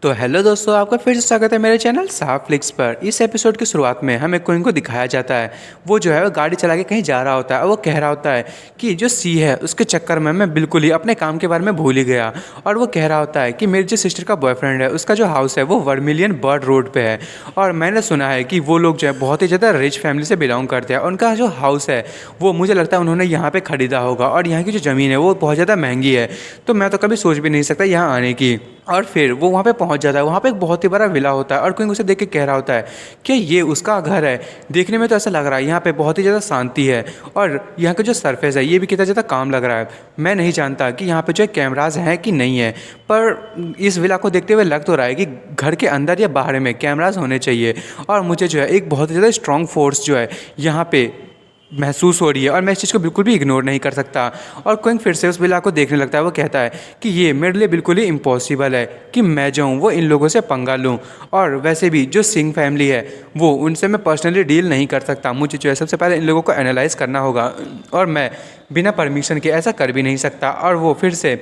तो हेलो दोस्तों, आपका फिर से स्वागत है मेरे चैनल साफ फ्लिक्स पर। इस एपिसोड की शुरुआत में हमें क्वीन को दिखाया जाता है। वो जो है वो गाड़ी चला के कहीं जा रहा होता है और वो कह रहा होता है कि जो सी है उसके चक्कर में मैं बिल्कुल ही अपने काम के बारे में भूल ही गया। और वो कह रहा होता है कि मेरी जो सिस्टर का बॉयफ्रेंड है उसका जो हाउस है वो वर्मिलियन बर्ड रोड पर है। और मैंने सुना है कि वो लोग जो है बहुत ही ज़्यादा रिच फैमिली से बिलोंग करते हैं। उनका जो हाउस है वो मुझे लगता है उन्होंने यहाँ पर ख़रीदा होगा और यहाँ की जो ज़मीन है वो बहुत ज़्यादा महंगी है। तो मैं तो कभी सोच भी नहीं सकता यहाँ आने की। और फिर वो वहाँ पे पहुँच जाता है। वहाँ पे एक बहुत ही बड़ा विला होता है और क्विंग उसे देख के कह रहा होता है कि ये उसका घर है। देखने में तो ऐसा लग रहा है यहाँ पे बहुत ही ज़्यादा शांति है और यहाँ का जो सरफेस है ये भी कितना ज़्यादा काम लग रहा है। मैं नहीं जानता कि यहाँ पे जो है कैमराज हैं कि नहीं है, पर इस विला को देखते हुए लग तो रहा है कि घर के अंदर या बाहर में कैमराज होने चाहिए। और मुझे जो है एक बहुत ही ज़्यादा स्ट्रॉन्ग फोर्स जो है यहाँ पे महसूस हो रही है और मैं इस चीज़ को बिल्कुल भी इग्नोर नहीं कर सकता। और क्विंग फिर से उस विला को देखने लगता है। वो कहता है कि ये मेरे लिए बिल्कुल ही इम्पॉसिबल है कि मैं जाऊँ वो इन लोगों से पंगा लूँ। और वैसे भी जो सिंह फैमिली है वो उनसे मैं पर्सनली डील नहीं कर सकता। मुझे जो है सबसे पहले इन लोगों को एनालाइज़ करना होगा और मैं बिना परमिशन के ऐसा कर भी नहीं सकता। और वो फिर से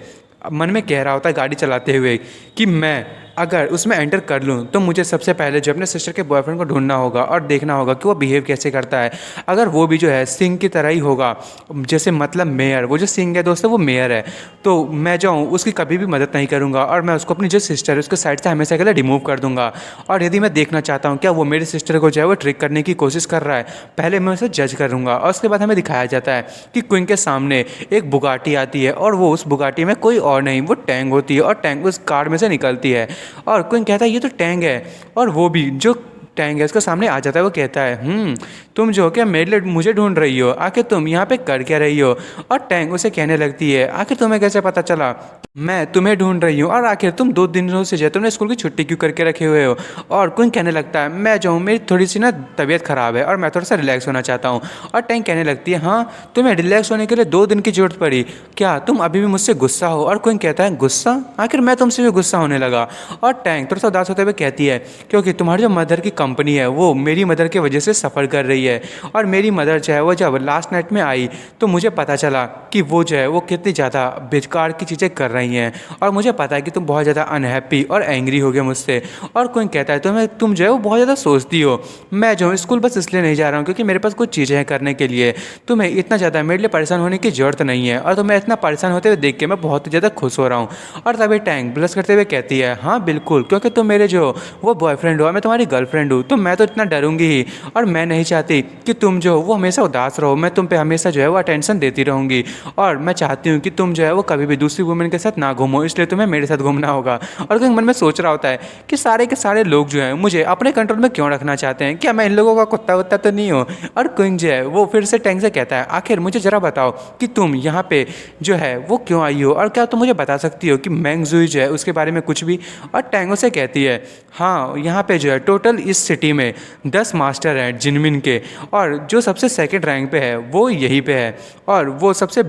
मन में कह रहा होता है गाड़ी चलाते हुए कि मैं अगर उसमें एंटर कर लूँ तो मुझे सबसे पहले जो अपने सिस्टर के बॉयफ्रेंड को ढूंढना होगा और देखना होगा कि वो बिहेव कैसे करता है। अगर वो भी जो है सिंह की तरह ही होगा, जैसे मतलब मेयर, वो जो सिंह है दोस्तों वो मेयर है, तो मैं जाऊँ उसकी कभी भी मदद नहीं करूँगा और मैं उसको अपनी जो सिस्टर है उसके साइड से हमेशा के लिए रिमूव कर दूँगा। और यदि मैं देखना चाहता हूँ क्या वो मेरी सिस्टर को जो है वो ट्रिक करने की कोशिश कर रहा है, पहले मैं उसे जज करूँगा। और उसके बाद हमें दिखाया जाता है कि क्विंग के सामने एक बुगाटी आती है और वो उस बुगाटी में कोई और नहीं, वो टैंग होती है और टैंग उस कार में से निकलती है। और क्विंग कहता है ये तो टैंग है। और वो भी जो टैंग है उसके सामने आ जाता है। वो कहता है तुम जो क्या मेरे लिए मुझे ढूंढ रही हो, आखिर तुम यहाँ पे कर क्या रही हो। और टैंग उसे कहने लगती है आखिर तुम्हें कैसे पता चला मैं तुम्हें ढूंढ रही हूँ, और आखिर तुम 2 दिनों से जो तुमने स्कूल की छुट्टी क्यों करके रखे हुए हो। और क्विंग कहने लगता है मैं जाऊँ, मेरी थोड़ी सी ना तबीयत ख़राब है और मैं थोड़ा सा रिलैक्स होना चाहता हूँ। और टैंग कहने लगती है हाँ तुम्हें रिलैक्स होने के लिए 2 दिन की जरूरत पड़ी, क्या तुम अभी भी मुझसे गुस्सा हो। और क्विंग कहता है गुस्सा, आखिर मैं तुमसे भी गुस्सा होने लगा। और टैंग थोड़ा सा उदास होते हुए कहती है क्योंकि तुम्हारी जो मदर की कंपनी है वो मेरी मदर की वजह से सफ़र कर रही है। और मेरी मदर जो है वो जब लास्ट नाइट में आई तो मुझे पता चला कि वो जो है वो कितनी ज़्यादा बेकार की चीज़ें कर रही हैं। और मुझे पता है कि तुम बहुत ज़्यादा अनहैप्पी और एंग्री हो गए मुझसे। और कोई कहता है तुम जो है वो बहुत ज़्यादा सोचती हो। मैं जो हूँ स्कूल बस इसलिए नहीं जा रहा हूँ क्योंकि मेरे पास कुछ चीज़ें हैं करने के लिए। तुम्हें इतना ज़्यादा मेरे लिए परेशान होने की ज़रूरत नहीं है। और तुम्हें इतना परेशान होते हुए देख के मैं बहुत ज़्यादा खुश हो रहा हूँ। और तभी टैंक ब्लश करते हुए कहती है हाँ बिल्कुल, क्योंकि तुम मेरे जो वो बॉयफ्रेंड हो, मैं तुम्हारी गर्लफ्रेंड हूँ, तो मैं तो इतना डरूंगी ही। और मैं नहीं चाहती कि तुम जो वो हमेशा उदास रहो। मैं तुम पे हमेशा जो है वो अटेंशन देती रहूँगी और मैं चाहती हूँ कि तुम जो है वो कभी भी दूसरी वुमेन के साथ ना घूमो, इसलिए तुम्हें मेरे साथ घूमना होगा। और कोई मन में सोच रहा होता है कि सारे के सारे लोग जो हैं मुझे अपने कंट्रोल में क्यों रखना चाहते हैं, क्या मैं इन लोगों का कुत्ता वत्ता तो नहीं हूँ। और क्विंग जो है वो फिर से टैंग से कहता है आखिर मुझे ज़रा बताओ कि तुम यहाँ पे जो है वो क्यों आई हो, और क्या तुम मुझे बता सकती हो कि मैंग जुई जो है उसके बारे में कुछ भी। और टैंगो से कहती है हाँ यहाँ पे जो है टोटल इस सिटी में 10 मास्टर हैं जिनमिन के, और जो सबसे सेकंड रैंक पे है वो यहीं पे है, और वो सबसे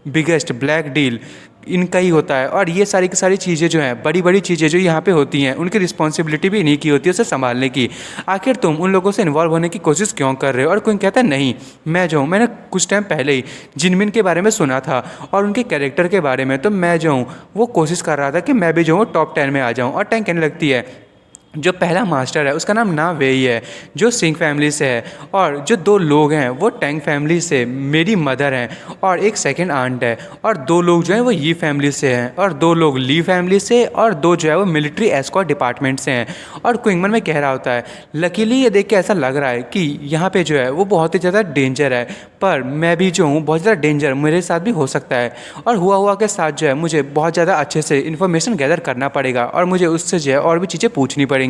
बिगेस्ट ब्लैक डील इनका ही होता है। और ये सारी की सारी चीज़ें जो हैं बड़ी बड़ी चीज़ें जो यहाँ पे होती हैं उनकी रिस्पॉन्सिबिलिटी भी इन्हीं की होती है उसे संभालने की। आखिर तुम उन लोगों से इन्वॉल्व होने की कोशिश क्यों कर रहे हो। और कोई कहता है नहीं, मैं जो हूँ मैंने कुछ टाइम पहले ही जिनमिन के बारे में सुना था और उनके कैरेक्टर के बारे में, तो मैं जो हूँ वो कोशिश कर रहा था कि मैं भी जो हूँ टॉप 10 में आ जाऊँ। और टैंक कहने लगती है जो पहला मास्टर है उसका नाम ना वेई है जो सिंह फैमिली से है, और जो 2 लोग हैं वो टैंग फैमिली से मेरी मदर हैं और एक सेकंड आंट है, और 2 लोग जो हैं वो ये फैमिली से हैं, और 2 लोग ली फैमिली से, और 2 जो है वो मिलिट्री एस्कॉर्ट डिपार्टमेंट से हैं। और क्विंगमन में कह रहा होता है लकीली ये देख के ऐसा लग रहा है कि यहाँ पे जो है वो बहुत ही ज़्यादा डेंजर है, पर मैं भी जो हूँ बहुत ज़्यादा डेंजर मेरे साथ भी हो सकता है। और हुआ के साथ जो है मुझे बहुत ज़्यादा अच्छे से इन्फॉर्मेशन गैदर करना पड़ेगा और मुझे उससे जो है और भी चीज़ें पूछनी पड़ेंगी।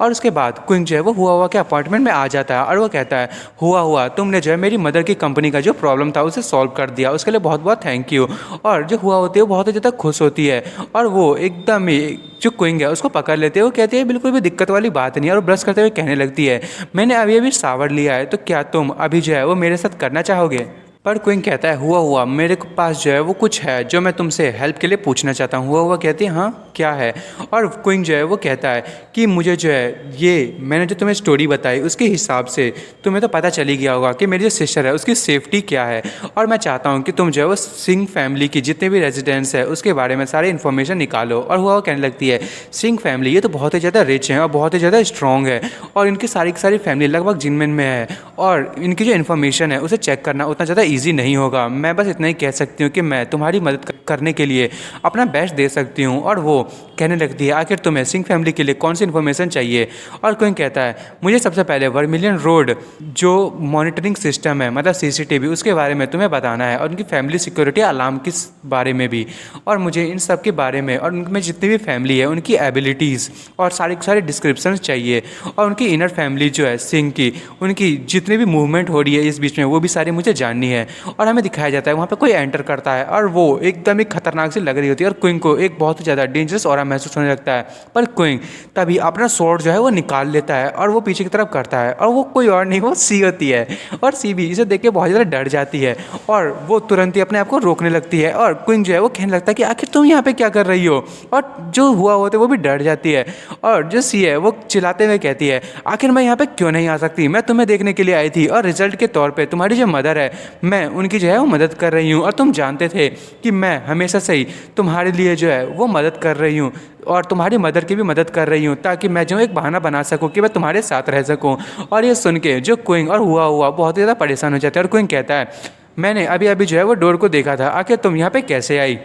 और उसके बाद क्विंग जो है वो हुआ के अपार्टमेंट में आ जाता है और वो कहता है हुआ तुमने जो है मेरी मदर की कंपनी का जो प्रॉब्लम था उसे सॉल्व कर दिया, उसके लिए बहुत बहुत थैंक यू। और जो हुआ होती है वो बहुत ही ज़्यादा खुश होती है और वो एकदम ही जो क्विंग है उसको पकड़ लेते हैं। वो कहती है बिल्कुल भी दिक्कत वाली बात नहीं है, और ब्रश करते हुए कहने लगती है मैंने अभी अभी शावर लिया है, तो क्या तुम अभी जो है वो मेरे साथ करना चाहोगे। पर क्विंग कहता है हुआ हुआ मेरे पास जो है वो कुछ है जो मैं तुमसे हेल्प के लिए पूछना चाहता हूँ। हुआ हुआ कहती है हाँ क्या है। और क्विंग जो है वो कहता है कि मुझे जो है ये मैंने जो तुम्हें स्टोरी बताई उसके हिसाब से तुम्हें तो पता चल ही गया होगा कि मेरी जो सिस्टर है उसकी सेफ्टी क्या है। और मैं चाहता हूँ कि तुम जो है वो सिंह फैमिली की जितने भी रेजिडेंट्स है उसके बारे में सारी इन्फॉर्मेशन निकालो। और हुआ हुआ कहने लगती है सिंह फैमिली ये तो बहुत ही ज़्यादा रिच है और बहुत ही ज़्यादा स्ट्रॉन्ग है और इनकी सारी की सारी फैमिली लगभग जिनमिन में है और इनकी जो इन्फॉर्मेशन है उसे चेक करना उतना ज़्यादा ईजी नहीं होगा। मैं बस इतना ही कह सकती हूँ कि मैं तुम्हारी मदद करने के लिए अपना बेस्ट दे सकती हूँ। और वो कहने लगती है आखिर तुम्हें सिंह फैमिली के लिए कौन सी इन्फॉर्मेशन चाहिए। और कोई कहता है मुझे सबसे पहले वर्मिलियन रोड जो मॉनिटरिंग सिस्टम है मतलब सीसीटीवी उसके बारे में तुम्हें बताना है और उनकी फैमिली सिक्योरिटी अलार्म किस बारे में भी। और मुझे इन सब के बारे में और उनमें जितनी भी फैमिली है उनकी एबिलिटीज़ और सारे डिस्क्रिप्शन चाहिए और उनकी इनर फैमिली जो है सिंह की उनकी जितनी भी मूवमेंट हो रही है इस बीच में वो भी सारी मुझे जाननी है। और हमें दिखाया जाता है वहाँ पे कोई एंटर करता है और वो एकदम ही खतरनाक सी लग रही होती है और क्विंग को एक बहुत ही ज़्यादा डेंजरस ऑरा महसूस होने लगता है। पर क्विंग तभी अपना स्वॉर्ड जो है वो निकाल लेता है और वो पीछे की तरफ करता है और वो कोई और नहीं वो सी होती है। और सी भी इसे देख के बहुत ज़्यादा डर जाती है और वो तुरंत ही अपने आप को रोकने लगती है। और क्विंग जो है वो कहने लगता है कि आखिर तुम यहाँ पे क्या कर रही हो। और जो हुआ होता है वो भी डर जाती है और जो सी है वो चिल्लाते हुए कहती है आखिर मैं यहाँ पे क्यों नहीं आ सकती, मैं तुम्हें देखने के लिए आई थी और रिजल्ट के तौर पे तुम्हारी जो मदर है मैं उनकी जो है वो मदद कर रही हूँ और तुम जानते थे कि मैं हमेशा से ही तुम्हारे लिए जो है वो मदद कर रही हूँ और तुम्हारी मदर की भी मदद कर रही हूँ ताकि मैं जो एक बहाना बना सकूँ कि मैं तुम्हारे साथ रह सकूँ। और ये सुन के जो क्विंग और हुआ हुआ बहुत ज़्यादा परेशान हो जाता है और क्विंग कहता है मैंने अभी अभी जो है वो डोर को देखा था, आखिर तुम यहाँ पे कैसे आई।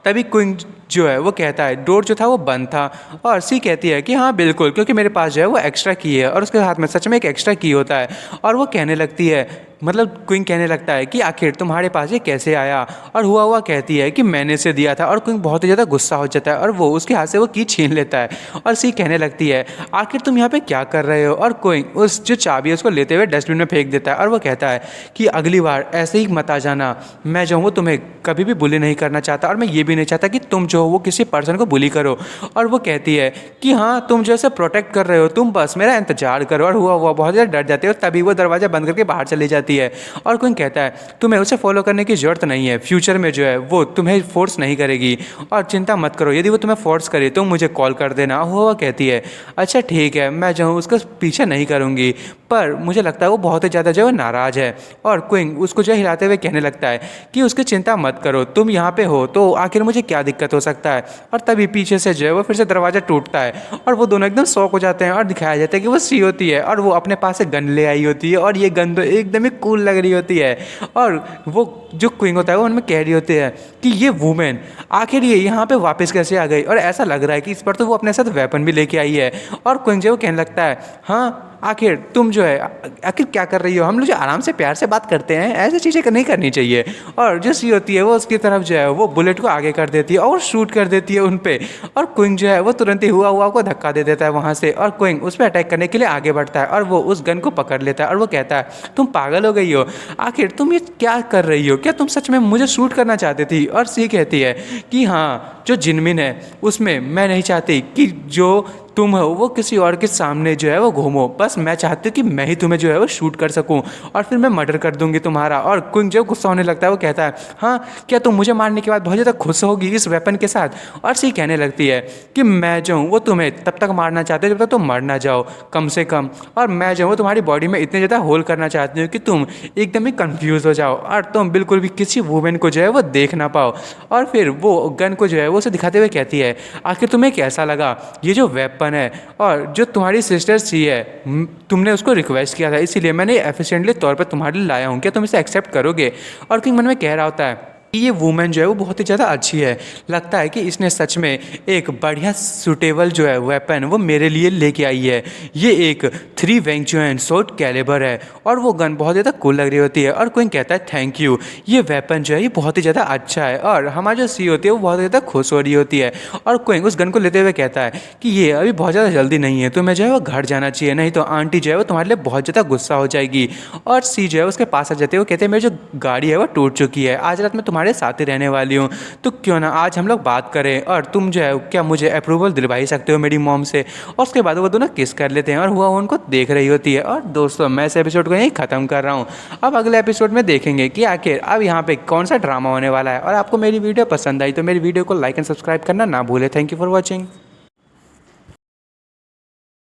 तभी क्विंग जो है वो कहता है डोर जो था वो बंद था। और सी कहती है कि हाँ बिल्कुल क्योंकि मेरे पास जो है वो एक्स्ट्रा की है और उसके हाथ में सच में एक एक्स्ट्रा की होता है। और वो कहने लगती है मतलब क्विंग कहने लगता है कि आखिर तुम्हारे पास ये कैसे आया। और हुआ हुआ कहती है कि मैंने इसे दिया था। और क्विंग बहुत ही ज़्यादा गुस्सा हो जाता है और वो उसके हाथ से वो की छीन लेता है। और सी कहने लगती है आखिर तुम यहाँ पे क्या कर रहे हो। और क्विंग उस जो चाबी है उसको लेते हुए डस्टबिन में फेंक देता है और वो कहता है कि अगली बार ऐसे ही मत आ जाना, मैं जो हूँ वो तुम्हें कभी भी बुली नहीं करना चाहता और मैं ये भी नहीं चाहता कि तुम जो हो वो किसी पर्सन को बुली करो। और वो कहती है कि हाँ तुम जैसे प्रोटेक्ट कर रहे हो तुम बस मेरा इंतजार करो। और हुआ बहुत ज़्यादा डर जाती है और तभी वो दरवाज़ा बंद करके बाहर चली जाती है। और कोई कहता है तुम्हें उसे फॉलो करने की ज़रूरत नहीं है, फ्यूचर में जो है वो तुम्हें फोर्स नहीं करेगी और चिंता मत करो, यदि वो तुम्हें फोर्स करे तो मुझे कॉल कर देना। हुआ कहती है अच्छा ठीक है मैं जो हूँ उसका पीछे नहीं करूँगी, पर मुझे लगता है वो बहुत ही ज़्यादा जो है नाराज़ है। और क्विंग उसको जो हिलाते हुए कहने लगता है कि उसकी चिंता मत करो, तुम यहाँ पे हो तो आखिर मुझे क्या दिक्कत हो सकता है। और तभी पीछे से जो है वो फिर से दरवाज़ा टूटता है और वो दोनों एकदम शॉक हो जाते हैं और दिखाया जाता है कि वो सी होती है और वो अपने पास से गन ले आई होती है और ये गन तो एकदम ही कूल लग रही होती है। और वो जो क्विंग होता है वो उनमें कह रही होती है कि ये वुमेन आखिर ये यहाँ पे वापस कैसे आ गई। और ऐसा लग रहा है कि इस पर तो वो अपने साथ वेपन भी लेके आई है। और क्विंग जो वो कहने लगता है हाँ आखिर तुम जो है आखिर क्या कर रही हो, हम लोग जो आराम से प्यार से बात करते हैं ऐसी चीज़ें नहीं करनी चाहिए। और जो सी होती है वो उसकी तरफ जो है वो बुलेट को आगे कर देती है और शूट कर देती है उन पे। और क्विंग जो है वो तुरंत ही हुआ को धक्का दे देता है वहाँ से और क्विंग उस पर अटैक करने के लिए आगे बढ़ता है और वो उस गन को पकड़ लेता है और वो कहता है तुम पागल हो गई हो, आखिर तुम ये क्या कर रही हो, क्या तुम सच में मुझे शूट करना चाहती थी। और सी कहती है कि हाँ जो जिनमिन है उसमें मैं नहीं चाहती कि जो तुम हो वो किसी और के सामने जो है वो घूमो, बस मैं चाहती हूँ कि मैं ही तुम्हें जो है वो शूट कर सकूँ और फिर मैं मर्डर कर दूंगी तुम्हारा। और क्विंग जो गुस्सा होने लगता है वो कहता है हाँ क्या तुम मुझे मारने के बाद बहुत ज़्यादा खुश होगी इस वेपन के साथ। और सी कहने लगती है कि मैं जो हूँ वो तुम्हें तब तक मारना चाहती हूँ जब तक तुम मर ना जाओ कम से कम, और मैं जो हूँ तुम्हारी बॉडी में इतने ज़्यादा होल करना चाहती हूँ कि तुम एकदम ही कन्फ्यूज़ हो जाओ और तुम बिल्कुल भी किसी वुमेन को जो है वो देख ना पाओ। और फिर वो गन को जो है वो उसे दिखाते हुए कहती है आखिर तुम्हें कैसा लगा ये जो वेपन है, और जो तुम्हारी सिस्टर सी है तुमने उसको रिक्वेस्ट किया था इसीलिए मैंने एफिशिएंटली तौर पर तुम्हारे लिए लाया हूँ, क्या तुम इसे एक्सेप्ट करोगे। और किंग मन में कह रहा होता है ये वुमेन जो है वो बहुत ही ज़्यादा अच्छी है, लगता है कि इसने सच में एक बढ़िया सूटेबल जो है वेपन वो मेरे लिए लेके आई है। ये एक 3 वेंचुएन शॉर्ट कैलिबर है और वो गन बहुत ज़्यादा कूल लग रही होती है। और क्विंग कहता है थैंक यू, ये वेपन जो है ये बहुत ही ज़्यादा अच्छा है। और हमारी जो सी होती है वो बहुत ज़्यादा खुश हो रही होती है। और क्विंग उस गन को लेते हुए कहता है कि ये अभी बहुत ज़्यादा जल्दी नहीं है, तुम्हें जो है वो घर जाना चाहिए, नहीं तो आंटी जो है वो तुम्हारे लिए बहुत ज़्यादा गुस्सा हो जाएगी। और सी जो है उसके पास आ जाते हैं, वो कहते हैं मेरी जो गाड़ी है वो टूट चुकी है, आज रात में तुम्हारे साथ ही रहने वाली हूँ। तो क्यों ना आज हम लोग बात करें और तुम जो है क्या मुझे अप्रूवल दिलवा ही सकते हो मेरी मॉम से। और उसके बाद वो दोनों किस कर लेते हैं और हुआ उनको देख रही होती है। और दोस्तों मैं इस एपिसोड को यहीं ख़त्म कर रहा हूँ। अब अगले एपिसोड में देखेंगे कि आखिर अब यहाँ पे कौन सा ड्रामा होने वाला है। और आपको मेरी वीडियो पसंद आई तो मेरी वीडियो को लाइक एंड सब्सक्राइब करना ना भूले। Thank you for watching.